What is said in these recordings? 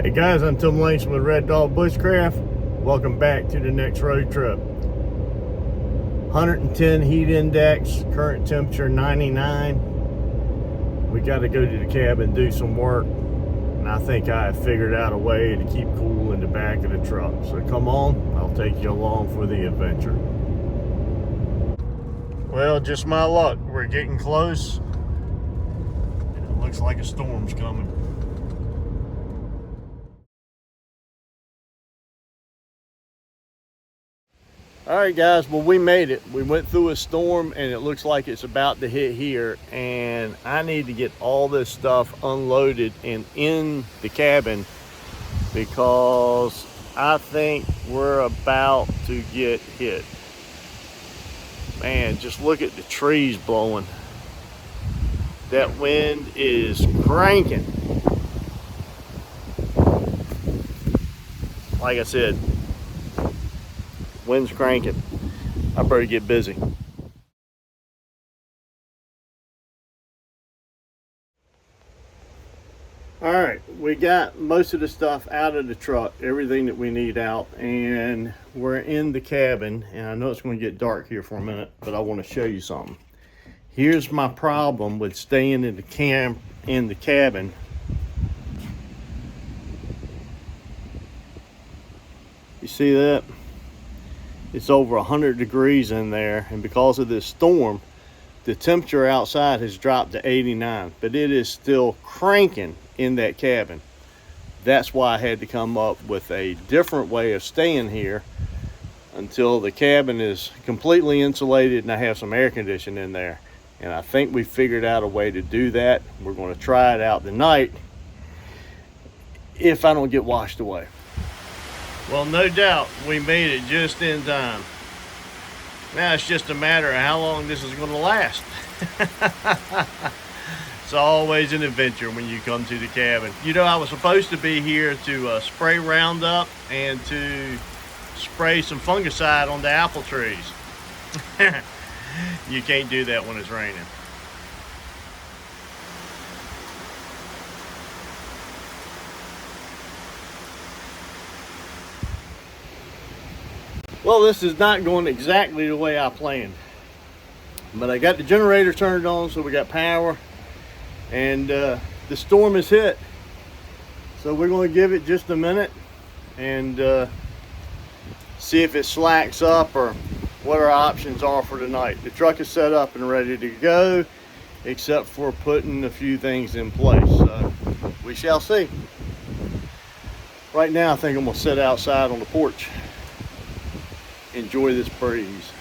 Hey guys, I'm Tim Langston with Red Dog Bushcraft. Welcome back to the next road trip. 110 heat index, current temperature 99. We got to go to the cabin and do some work, and I think I have figured out a way to keep cool in the back of the truck. So come on, I'll take you along for the adventure. Well, just my luck, we're getting close, and it looks like a storm's coming. All right guys, well, we made it. We went through a storm and it looks like it's about to hit here, and I need to get all this stuff unloaded and in the cabin because I think we're about to get hit. Man, just look at the trees blowing. That wind is cranking. Like I said, wind's cranking. I better get busy. All right, we got most of the stuff out of the truck, everything that we need out, and we're in the cabin. And I know it's going to get dark here for a minute, but I want to show you something. Here's my problem with staying in the cabin. You see that? It's over 100 degrees in there, and because of this storm, the temperature outside has dropped to 89, but it is still cranking in that cabin. That's why I had to come up with a different way of staying here until the cabin is completely insulated and I have some air conditioning in there. And I think we figured out a way to do that. We're going to try it out tonight if I don't get washed away. Well, no doubt we made it just in time. Now it's just a matter of how long this is going to last. It's always an adventure when you come to the cabin. You know, I was supposed to be here to spray Roundup and to spray some fungicide on the apple trees. You can't do that when it's raining. Well, this is not going exactly the way I planned, but I got the generator turned on, so we got power, and the storm has hit. So we're going to give it just a minute and see if it slacks up or what our options are for tonight. The truck is set up and ready to go, except for putting a few things in place. So we shall see. Right now, I think I'm going to sit outside on the porch. Enjoy this breeze.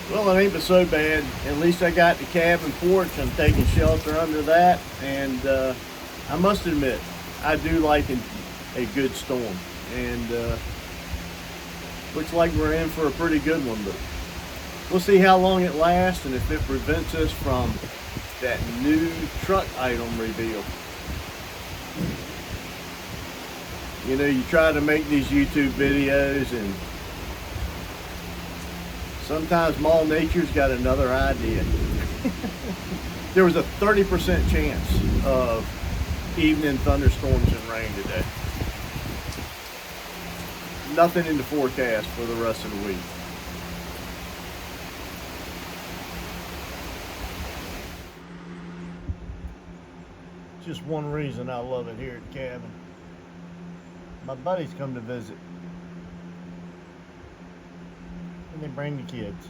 Well, it ain't been so bad. At least I got the cabin porch. I'm taking shelter under that, and I must admit, I do like a good storm. And looks like we're in for a pretty good one, but we'll see how long it lasts and if it prevents us from that new truck item reveal. You know, you try to make these YouTube videos and sometimes Mall Nature's got another idea. There was a 30% chance of evening thunderstorms and rain today. Nothing in the forecast for the rest of the week. Just one reason I love it here at the cabin. My buddies come to visit, and they bring the kids.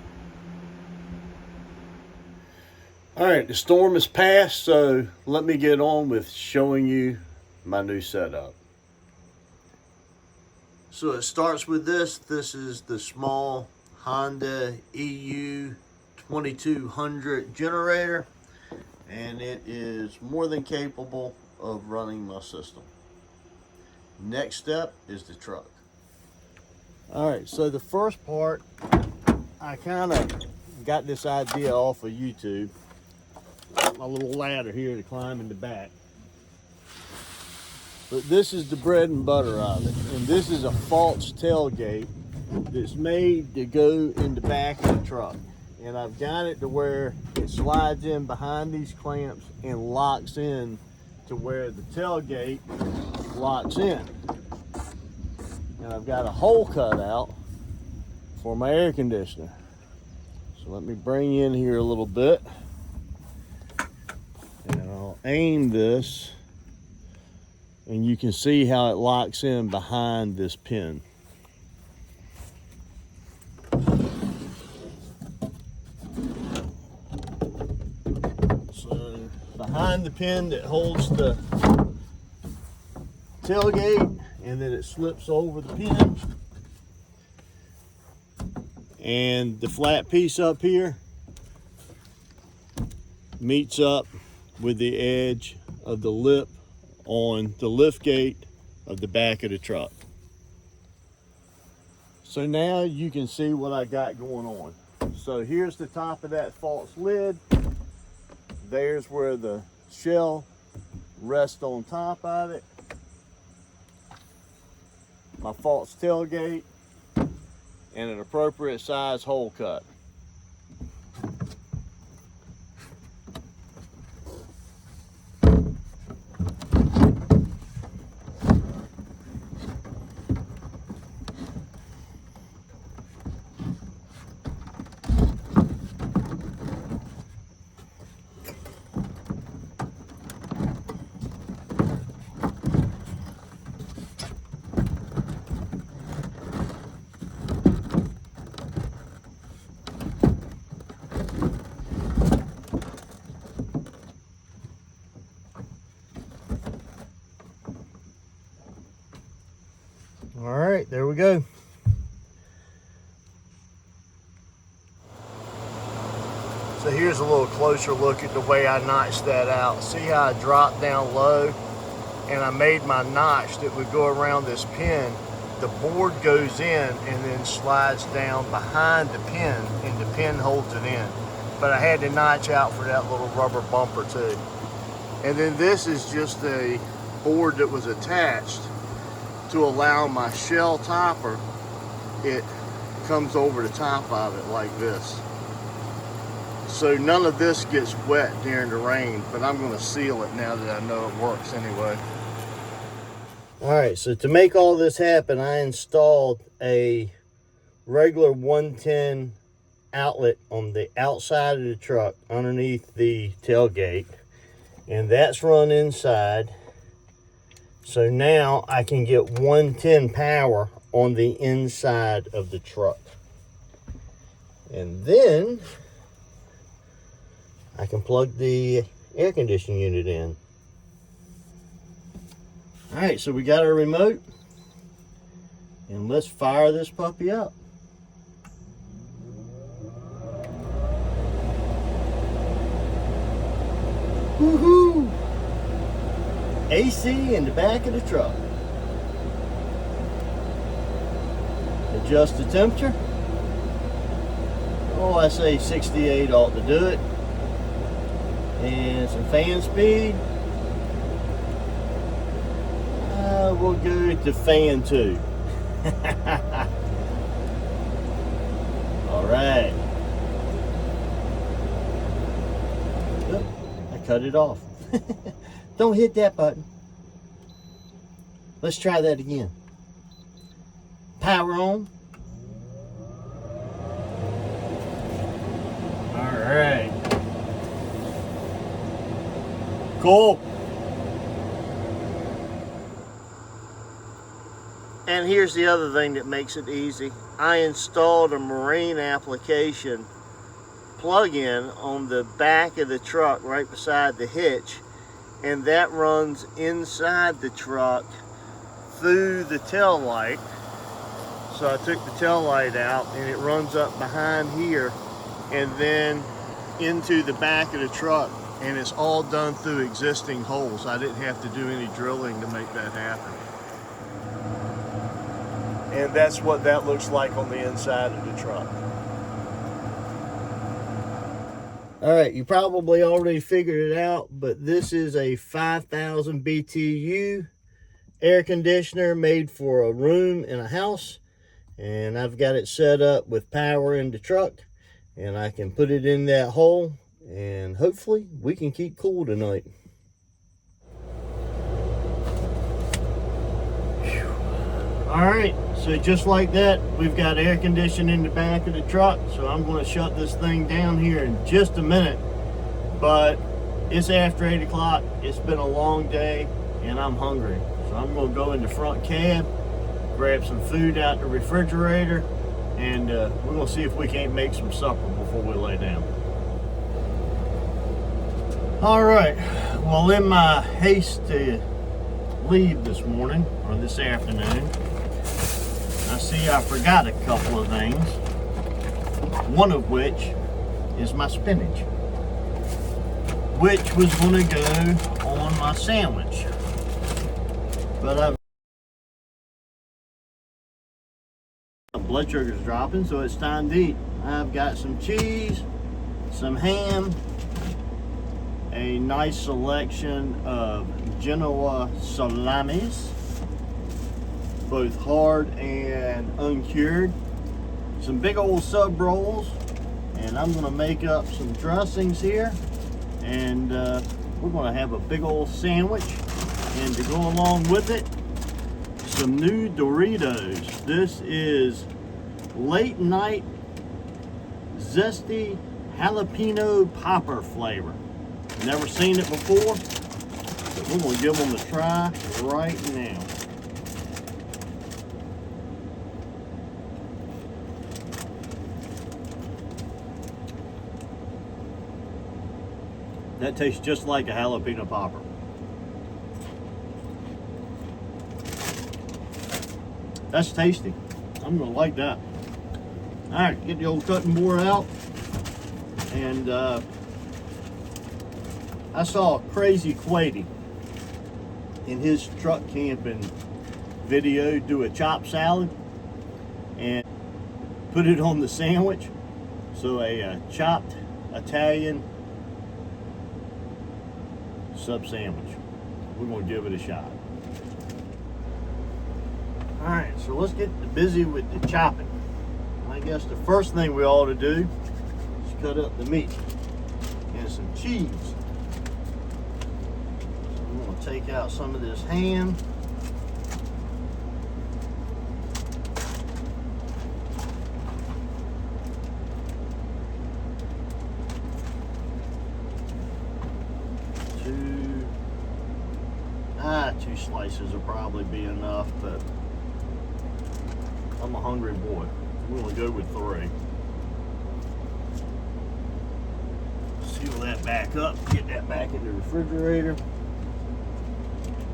All right, the storm has passed, so let me get on with showing you my new setup. So it starts with this. This is the small Honda EU 2200 generator, and it is more than capable of running my system. Next step is the truck. All right, so the first part, I kind of got this idea off of YouTube. My little ladder here to climb in the back. But this is the bread and butter of it. And this is a false tailgate that's made to go in the back of the truck. And I've got it to where it slides in behind these clamps and locks in to where the tailgate locks in. And I've got a hole cut out for my air conditioner. So let me bring you in here a little bit. And I'll aim this. And you can see how it locks in behind this pin. So behind the pin that holds the tailgate, and then it slips over the pin. And the flat piece up here meets up with the edge of the lip on the lift gate of the back of the truck. So now you can see what I got going on. So here's the top of that false lid. There's where the shell rests on top of it. My false tailgate and an appropriate size hole cut. All right, there we go. So here's a little closer look at the way I notched that out. See how I dropped down low and I made my notch that would go around this pin. The board goes in and then slides down behind the pin, and the pin holds it in. But I had to notch out for that little rubber bumper too. And then this is just a board that was attached to allow my shell topper. It comes over the top of it like this. So none of this gets wet during the rain, but I'm going to seal it now that I know it works anyway. All right, so to make all this happen, I installed a regular 110 outlet on the outside of the truck underneath the tailgate, and that's run inside. So now I can get 110 power on the inside of the truck. And then I can plug the air conditioning unit in. All right, so we got our remote, and let's fire this puppy up. Woohoo! AC in the back of the truck. Adjust the temperature. Oh, I say 68 ought to do it. And some fan speed. We'll go to fan 2. All right. Oop, I cut it off. Don't hit that button. Let's try that again. Power on. All right. Cool. And here's the other thing that makes it easy. I installed a marine application plug-in on the back of the truck right beside the hitch, and that runs inside the truck through the tail light. So I took the tail light out, and it runs up behind here and then into the back of the truck, and it's all done through existing holes. I didn't have to do any drilling to make that happen. And that's what that looks like on the inside of the truck. All right, you probably already figured it out, but this is a 5,000 BTU air conditioner made for a room in a house, and I've got it set up with power in the truck, and I can put it in that hole, and hopefully we can keep cool tonight. All right, so just like that, we've got air conditioning in the back of the truck. So I'm going to shut this thing down here in just a minute. But it's after 8 o'clock. It's been a long day, and I'm hungry. So I'm going to go in the front cab, grab some food out the refrigerator, and we're going to see if we can't make some supper before we lay down. All right, well, in my haste to leave this morning, or this afternoon, I see I forgot a couple of things, one of which is my spinach, which was going to go on my sandwich. But my blood sugar's dropping, so it's time to eat. I've got some cheese, some ham, a nice selection of Genoa salamis, both hard and uncured, some big old sub rolls, and I'm going to make up some dressings here, and we're going to have a big old sandwich. And to go along with it, some new Doritos. This is late night zesty jalapeno popper flavor. Never seen it before, but we're going to give them a try right now. That tastes just like a jalapeno popper. That's tasty. I'm gonna like that. All right, get the old cutting board out. And I saw Crazy Quady in his truck camping video do a chopped salad and put it on the sandwich. So a chopped Italian sub sandwich. We're gonna give it a shot. All right, so let's get busy with the chopping. I guess the first thing we ought to do is cut up the meat and some cheese. So I'm gonna take out some of this ham. Two slices will probably be enough, but I'm a hungry boy. We're gonna go with 3. Seal that back up, get that back in the refrigerator.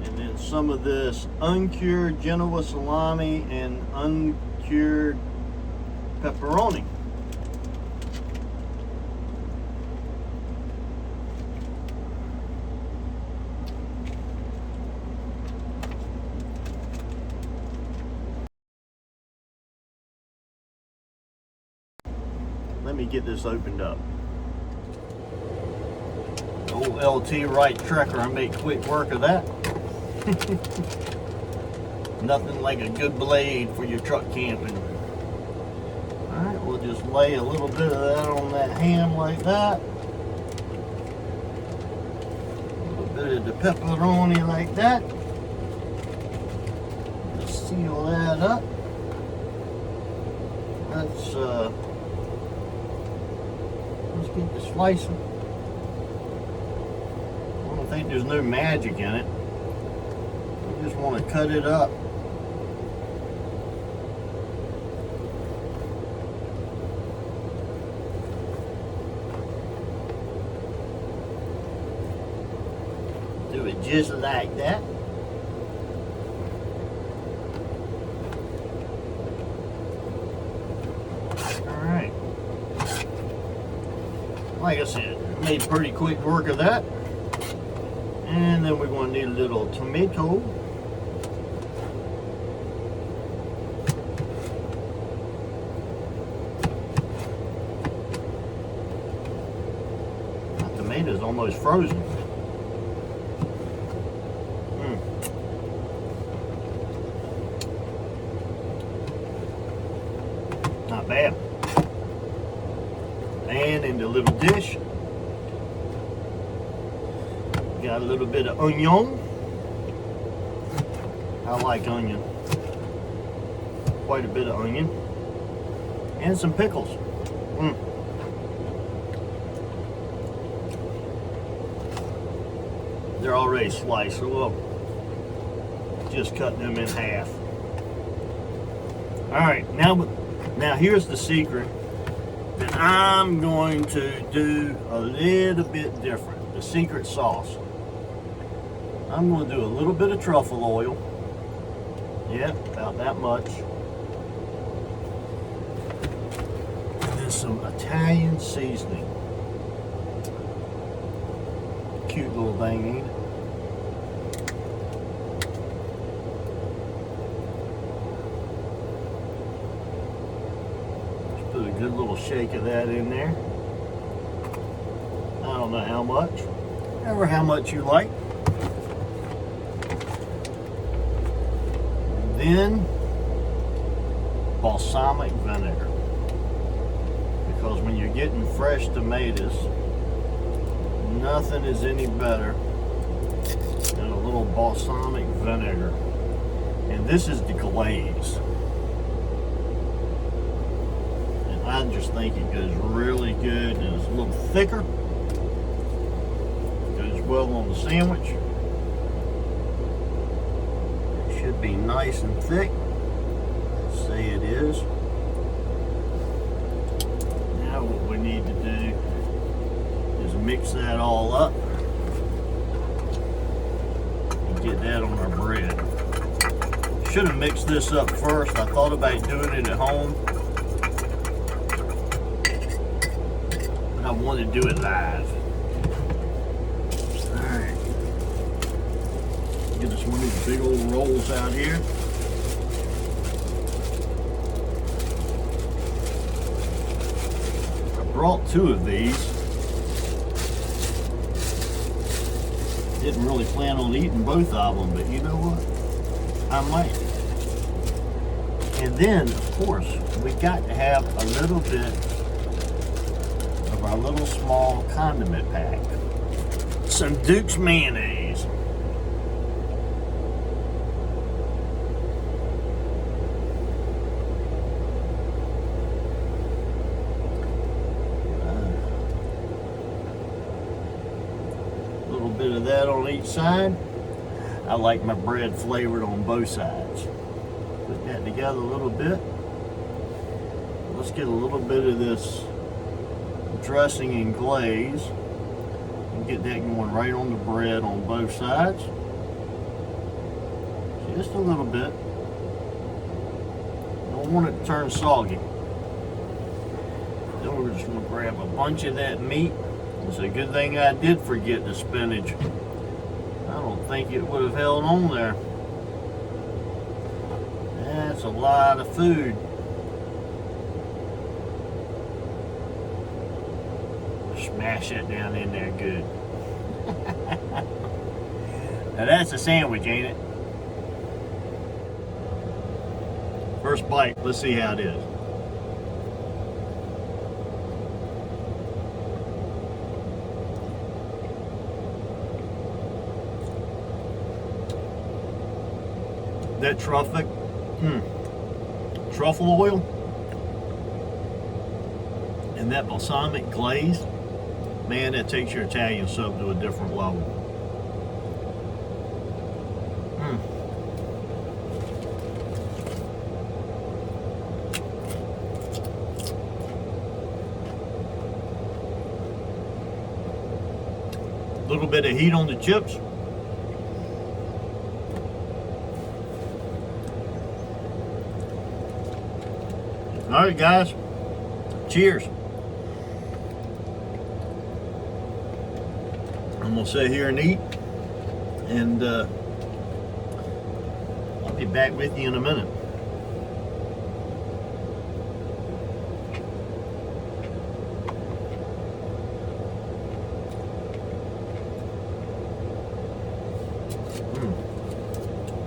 And then some of this uncured Genoa salami and uncured pepperoni. Let me get this opened up. Old LT Wright Trekker, I make quick work of that. Nothing like a good blade for your truck camping. Alright, we'll just lay a little bit of that on that ham like that. A little bit of the pepperoni like that. Just seal that up. Let's get the slicing. I don't think there's no magic in it. I just want to cut it up. Do it just like that. Like I said, made pretty quick work of that. And then we're going to need a little tomato. My tomato's almost frozen. dish. Got a little bit of onion. I like onion. Quite a bit of onion. And some pickles. They're already sliced, so we'll just cut them in half. Alright, now here's the secret that I'm going to do a little bit different. The secret sauce. I'm going to do a little bit of truffle oil. Yep, about that much. And then some Italian seasoning. Cute little thing, ain't it? Just put a good little shake of that in there. I don't know how much, ever how much you like. Then balsamic vinegar, because when you're getting fresh tomatoes, nothing is any better than a little balsamic vinegar. And this is the glaze, and I just think it goes really good, and it's a little thicker, goes well on the sandwich. Should be nice and thick. Let's say it is. Now what we need to do is mix that all up and get that on our bread. Should have mixed this up first. I thought about doing it at home, but I wanted to do it live. Get us one of these big old rolls out here. I brought 2 of these. Didn't really plan on eating both of them, but you know what? I might. And then, of course, we got to have a little bit of our little small condiment pack. Some Duke's mayonnaise. Bit of that on each side. I like my bread flavored on both sides. Put that together a little bit. Let's get a little bit of this dressing and glaze and get that going right on the bread on both sides. Just a little bit. Don't want it to turn soggy. Then we're just going to grab a bunch of that meat. It's a good thing I did forget the spinach. I don't think it would have held on there. That's a lot of food. Smash that down in there good. Now that's a sandwich, ain't it? First bite, let's see how it is. That truffle oil and that balsamic glaze, man, that takes your Italian sub to a different level. A little bit of heat on the chips. All right, guys, cheers. I'm gonna sit here and eat, and I'll be back with you in a minute.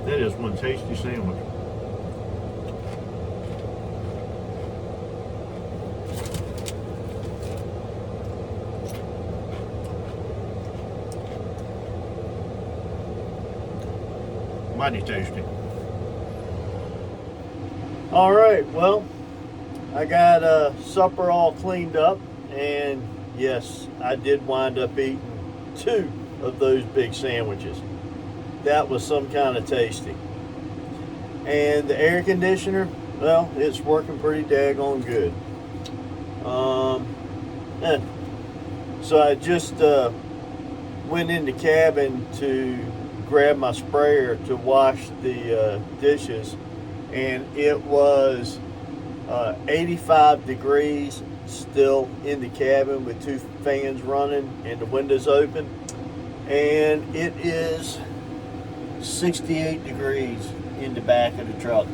That is one tasty sandwich. Mighty tasty. All right, well, I got supper all cleaned up, and yes, I did wind up eating 2 of those big sandwiches. That was some kind of tasty. And the air conditioner, well, it's working pretty daggone good. Eh. So I just went in the cabin to grab my sprayer to wash the dishes, and it was 85 degrees still in the cabin with 2 fans running and the windows open, and it is 68 degrees in the back of the truck.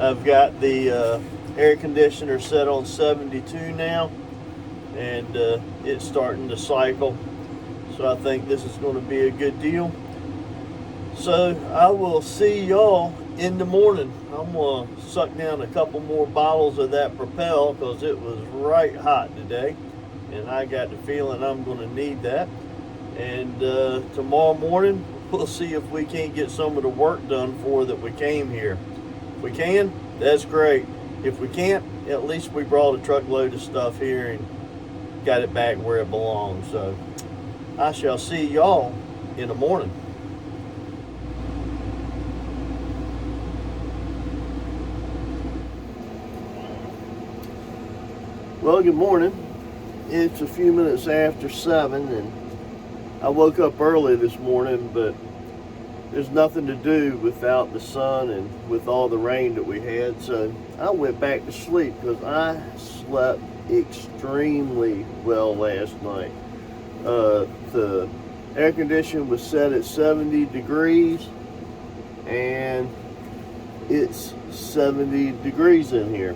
I've got the air conditioner set on 72 now, and it's starting to cycle, so I think this is going to be a good deal. So I will see y'all in the morning. I'm going to suck down a couple more bottles of that Propel because it was right hot today, and I got the feeling I'm going to need that. And tomorrow morning we'll see if we can't get some of the work done for that we came here. If we can, that's great. If we can't, at least we brought a truckload of stuff here and got it back where it belongs. So I shall see y'all in the morning. Well, good morning. It's a few minutes after 7, and I woke up early this morning, but there's nothing to do without the sun and with all the rain that we had, so I went back to sleep because I slept extremely well last night. The air conditioning was set at 70 degrees, and it's 70 degrees in here,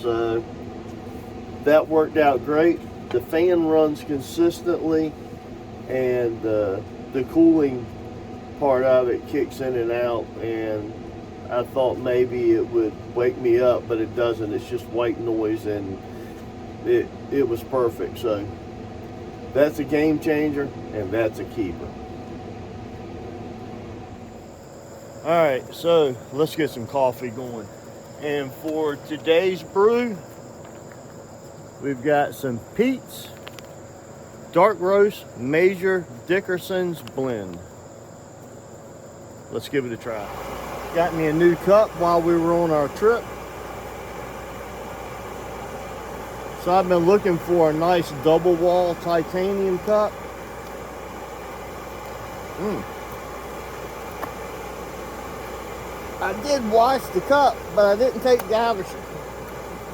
so that worked out great. The fan runs consistently, and the cooling part of it kicks in and out, and I thought maybe it would wake me up, but it doesn't. It's just white noise, and it was perfect. So that's a game changer, and that's a keeper. All right, so let's get some coffee going. And for today's brew, we've got some Pete's Dark Roast Major Dickerson's Blend. Let's give it a try. Got me a new cup while we were on our trip. So I've been looking for a nice double wall titanium cup. I did wash the cup, but I didn't take the outer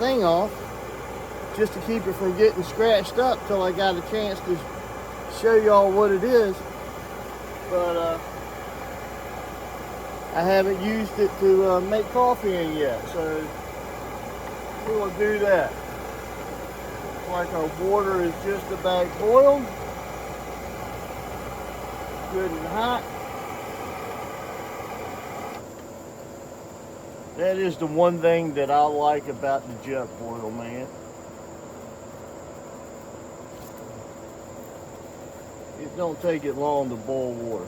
thing off, just to keep it from getting scratched up till I got a chance to show y'all what it is. But I haven't used it to make coffee in yet, so we'll do that. Looks like our water is just about boiled, good and hot. That is the one thing that I like about the jet boil, man. It don't take it long to boil water.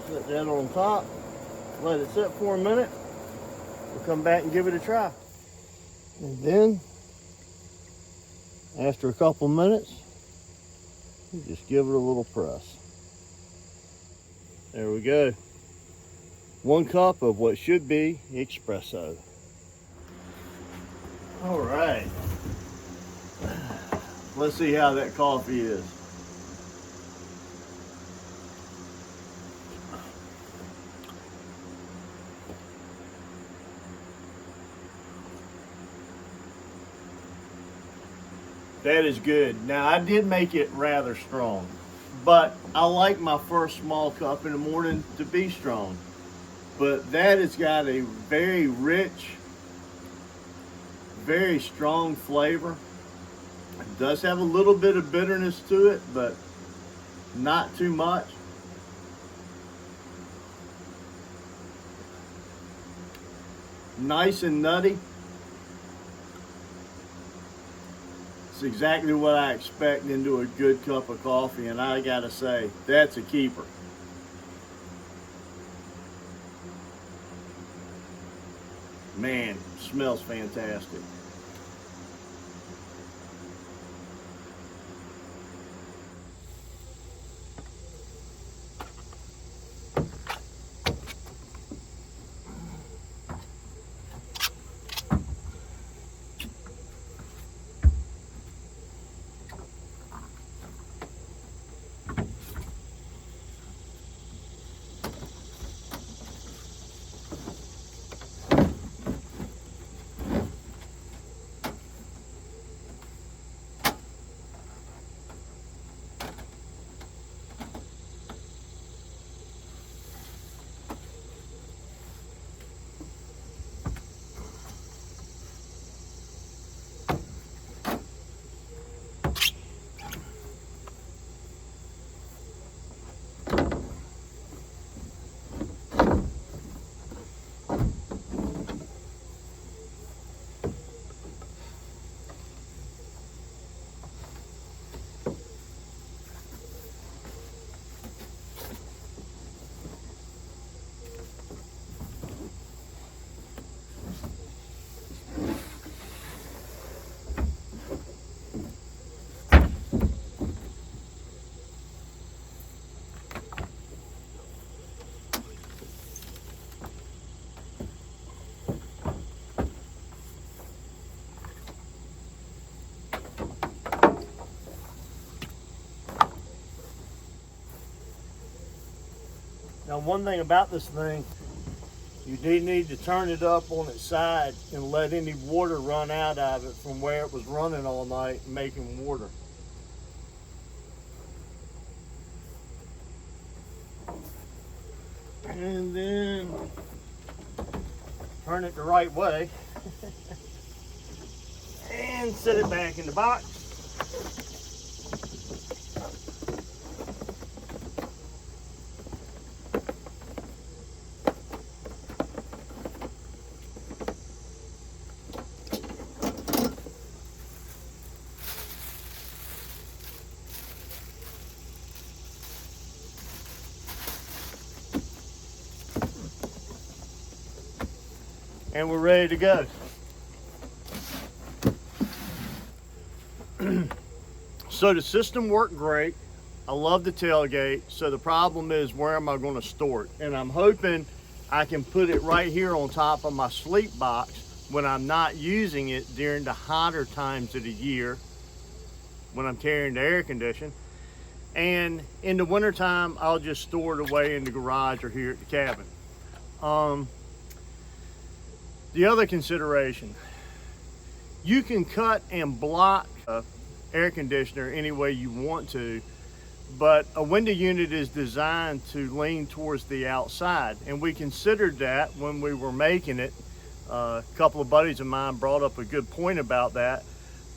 Set that on top, let it sit for a minute. We'll come back and give it a try. And then, after a couple minutes, you just give it a little press. There we go. 1 cup of what should be espresso. All right. Let's see how that coffee is. That is good. Now, I did make it rather strong, but I like my first small cup in the morning to be strong. But that has got a very rich, very strong flavor. It does have a little bit of bitterness to it, but not too much. Nice and nutty. It's exactly what I expect into a good cup of coffee, and I gotta say, that's a keeper. Man, smells fantastic. Now, one thing about this thing, you do need to turn it up on its side and let any water run out of it from where it was running all night making water. And then turn it the right way and set it back in the box. And we're ready to go. So the system worked great. I love the tailgate. So the problem is, where am I going to store it? And I'm hoping I can put it right here on top of my sleep box when I'm not using it during the hotter times of the year, when I'm carrying the air condition. And in the wintertime, I'll just store it away in the garage or here at the cabin. The other consideration, you can cut and block an air conditioner any way you want to, but a window unit is designed to lean towards the outside, and we considered that when we were making it. A couple of buddies of mine brought up a good point about that,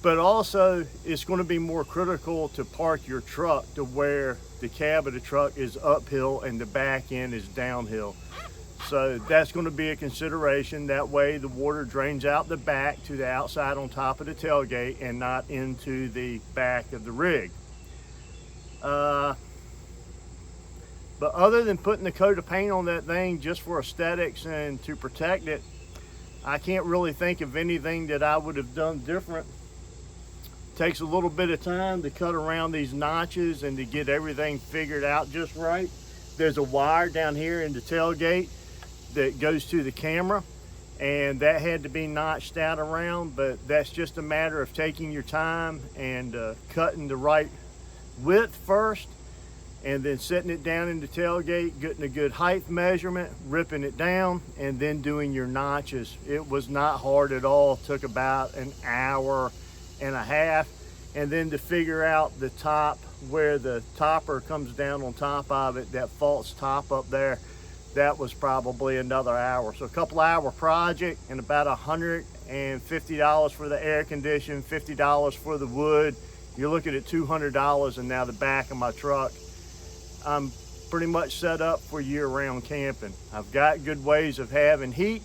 but also it's going to be more critical to park your truck to where the cab of the truck is uphill and the back end is downhill. So that's going to be a consideration. That way the water drains out the back to the outside on top of the tailgate and not into the back of the rig. But other than putting the coat of paint on that thing just for aesthetics and to protect it, I can't really think of anything that I would have done different. It takes a little bit of time to cut around these notches and to get everything figured out just right. There's a wire down here in the tailgate that goes to the camera, and that had to be notched out around, but that's just a matter of taking your time and cutting the right width first, and then setting it down in the tailgate, getting a good height measurement, ripping it down, and then doing your notches. It was not hard at all. It took about an hour and a half, and then to figure out the top where the topper comes down on top of it, that false top up there, that was probably another hour. So a couple-hour project and about $150 for the air condition, $50 for the wood. You're looking at $200, and now the back of my truck, I'm pretty much set up for year-round camping. I've got good ways of having heat,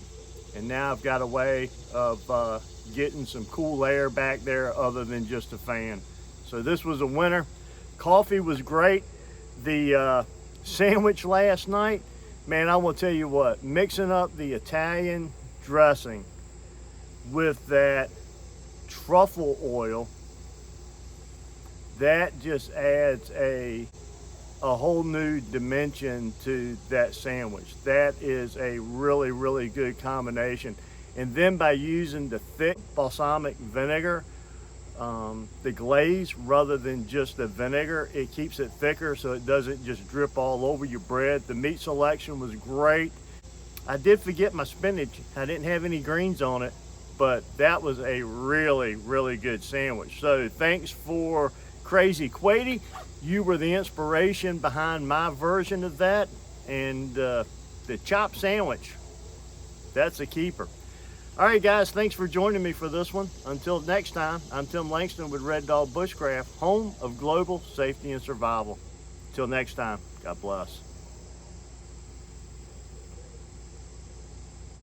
and now I've got a way of getting some cool air back there other than just a fan. So this was a winner. Coffee was great. The sandwich last night, man, I will tell you what, mixing up the Italian dressing with that truffle oil, that just adds a whole new dimension to that sandwich. That is a really, really good combination. And then by using the thick balsamic vinegar, the glaze, rather than just the vinegar, it keeps it thicker so it doesn't just drip all over your bread. The meat selection was great. I did forget my spinach. I didn't have any greens on it, but that was a really, really good sandwich. So thanks for Crazy Quady. You were the inspiration behind my version of that. And the chopped sandwich, that's a keeper. All right, guys, thanks for joining me for this one. Until next time, I'm Tim Langston with Red Dog Bushcraft, home of global safety and survival. Till next time, God bless.